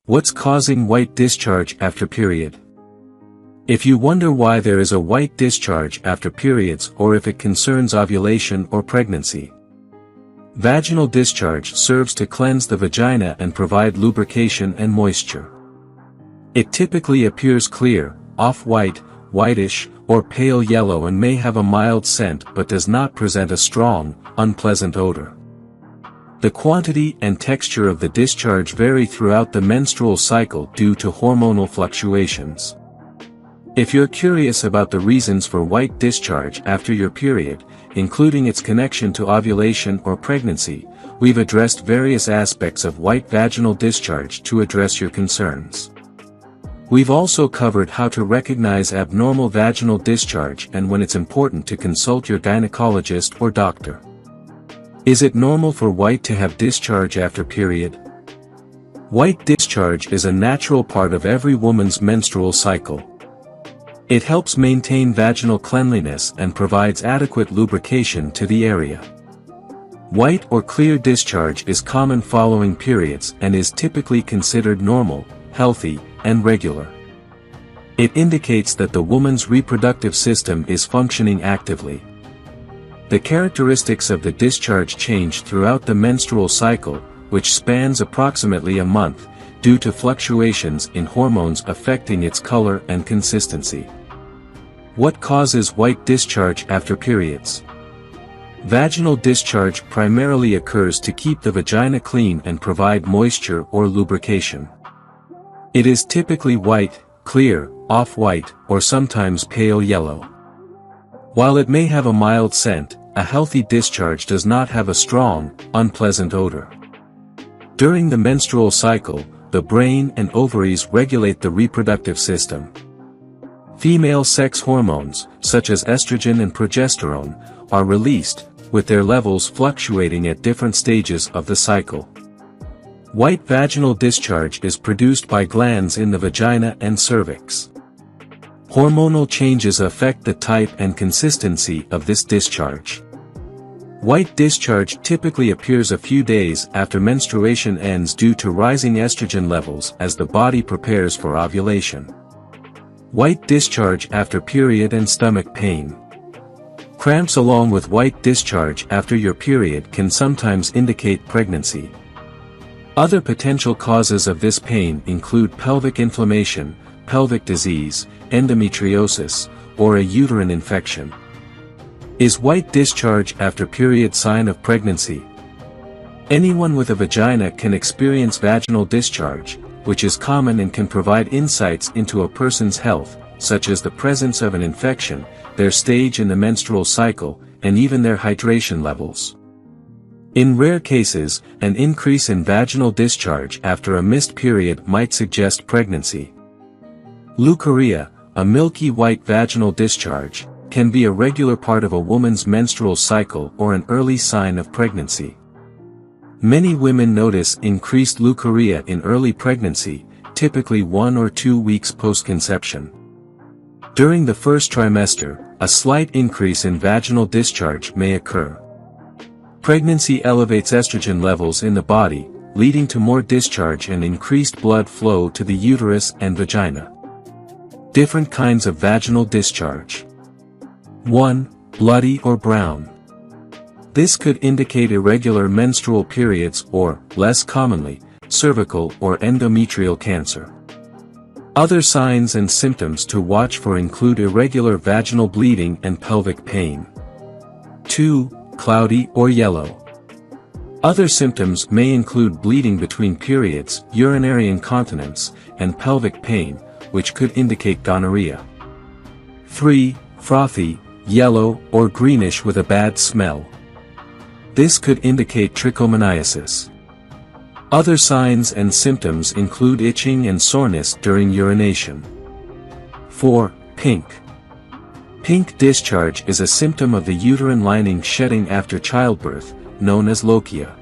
What's causing white discharge after period? If you wonder why there is a white discharge after periods or if it concerns ovulation or pregnancy, vaginal discharge serves to cleanse the vagina and provide lubrication and moisture. It typically appears clear, off-white, whitish, or pale yellow and may have a mild scent but does not present a strong, unpleasant odor. The quantity and texture of the discharge vary throughout the menstrual cycle due to hormonal fluctuations. If you're curious about the reasons for white discharge after your period, including its connection to ovulation or pregnancy, we've addressed various aspects of white vaginal discharge to address your concerns. We've also covered how to recognize abnormal vaginal discharge and when it's important to consult your gynecologist or doctor. Is it normal for white to have discharge after period? White discharge is a natural part of every woman's menstrual cycle. It helps maintain vaginal cleanliness and provides adequate lubrication to the area. White or clear discharge is common following periods and is typically considered normal, healthy, and regular. It indicates that the woman's reproductive system is functioning actively. The characteristics of the discharge change throughout the menstrual cycle, which spans approximately a month, due to fluctuations in hormones affecting its color and consistency. What causes white discharge after periods? Vaginal discharge primarily occurs to keep the vagina clean and provide moisture or lubrication. It is typically white, clear, off-white, or sometimes pale yellow. While it may have a mild scent, a healthy discharge does not have a strong, unpleasant odor. During the menstrual cycle, the brain and ovaries regulate the reproductive system. Female sex hormones, such as estrogen and progesterone, are released, with their levels fluctuating at different stages of the cycle. White vaginal discharge is produced by glands in the vagina and cervix. Hormonal changes affect the type and consistency of this discharge. White discharge typically appears a few days after menstruation ends due to rising estrogen levels as the body prepares for ovulation. White discharge after period and stomach pain. Cramps along with white discharge after your period can sometimes indicate pregnancy. Other potential causes of this pain include pelvic inflammation, pelvic disease, endometriosis, or a uterine infection. Is white discharge after period sign of pregnancy? Anyone with a vagina can experience vaginal discharge, which is common and can provide insights into a person's health, such as the presence of an infection, their stage in the menstrual cycle, and even their hydration levels. In rare cases, an increase in vaginal discharge after a missed period might suggest pregnancy. Leukorrhea, a milky white vaginal discharge, can be a regular part of a woman's menstrual cycle or an early sign of pregnancy. Many women notice increased leukorrhea in early pregnancy, typically 1 or 2 weeks post-conception. During the first trimester, a slight increase in vaginal discharge may occur. Pregnancy elevates estrogen levels in the body, leading to more discharge and increased blood flow to the uterus and vagina. Different kinds of vaginal discharge. 1. Bloody or brown. This could indicate irregular menstrual periods or, less commonly, cervical or endometrial cancer. Other signs and symptoms to watch for include irregular vaginal bleeding and pelvic pain. 2. Cloudy or yellow. Other symptoms may include bleeding between periods, urinary incontinence, and pelvic pain, which could indicate gonorrhea. 3. Frothy, yellow, or greenish with a bad smell. This could indicate trichomoniasis. Other signs and symptoms include itching and soreness during urination. 4. Pink. Pink discharge is a symptom of the uterine lining shedding after childbirth, known as lochia.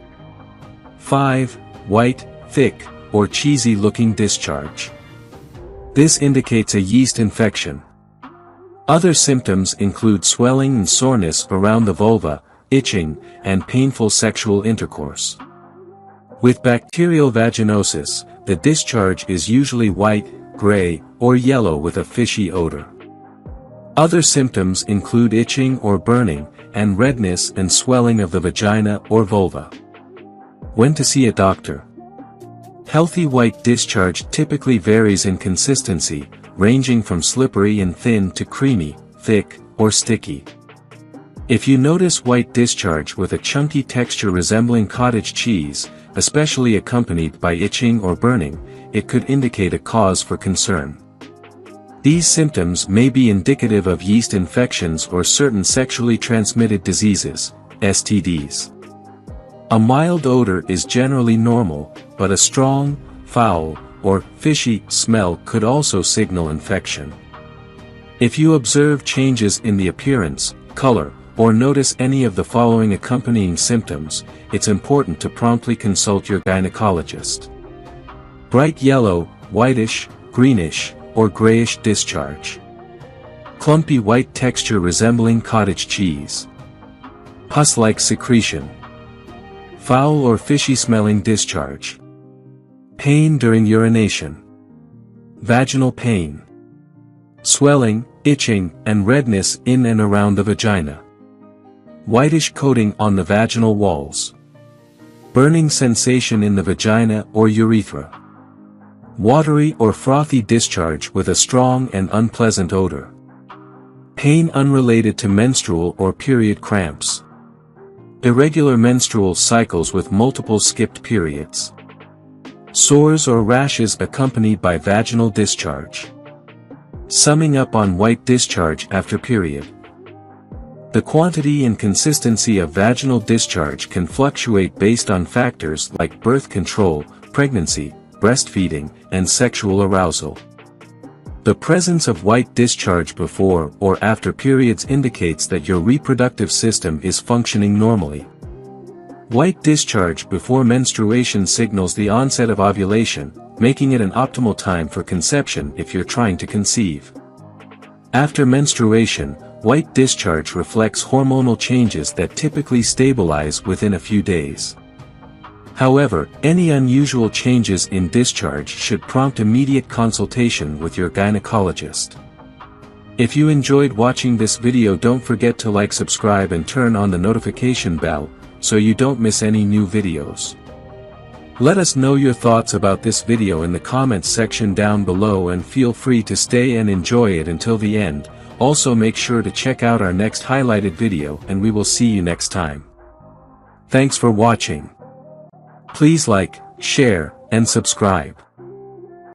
5. White, thick, or cheesy-looking discharge. This indicates a yeast infection. Other symptoms include swelling and soreness around the vulva, itching, and painful sexual intercourse. With bacterial vaginosis, the discharge is usually white, gray, or yellow with a fishy odor. Other symptoms include itching or burning, and redness and swelling of the vagina or vulva. When to see a doctor? Healthy white discharge typically varies in consistency, ranging from slippery and thin to creamy, thick, or sticky. If you notice white discharge with a chunky texture resembling cottage cheese, especially accompanied by itching or burning, it could indicate a cause for concern. These symptoms may be indicative of yeast infections or certain sexually transmitted diseases, STDs. A mild odor is generally normal, but a strong, foul, or fishy smell could also signal infection. If you observe changes in the appearance, color, or notice any of the following accompanying symptoms, it's important to promptly consult your gynecologist. Bright yellow, whitish, greenish, or grayish discharge. Clumpy white texture resembling cottage cheese. Pus-like secretion. Foul or fishy-smelling discharge. Pain during urination. Vaginal pain. Swelling, itching, and redness in and around the vagina. Whitish coating on the vaginal walls. Burning sensation in the vagina or urethra. Watery or frothy discharge with a strong and unpleasant odor. Pain unrelated to menstrual or period cramps. Irregular menstrual cycles with multiple skipped periods. Sores or rashes accompanied by vaginal discharge. Summing up on white discharge after period. The quantity and consistency of vaginal discharge can fluctuate based on factors like birth control, pregnancy, breastfeeding, and sexual arousal. The presence of white discharge before or after periods indicates that your reproductive system is functioning normally. White discharge before menstruation signals the onset of ovulation, making it an optimal time for conception if you're trying to conceive. After menstruation, white discharge reflects hormonal changes that typically stabilize within a few days. However, any unusual changes in discharge should prompt immediate consultation with your gynecologist. If you enjoyed watching this video, don't forget to like, subscribe, and turn on the notification bell, so you don't miss any new videos. Let us know your thoughts about this video in the comments section down below, and feel free to stay and enjoy it until the end. Also make sure to check out our next highlighted video, and we will see you next time. Thanks for watching. Please like, share, and subscribe.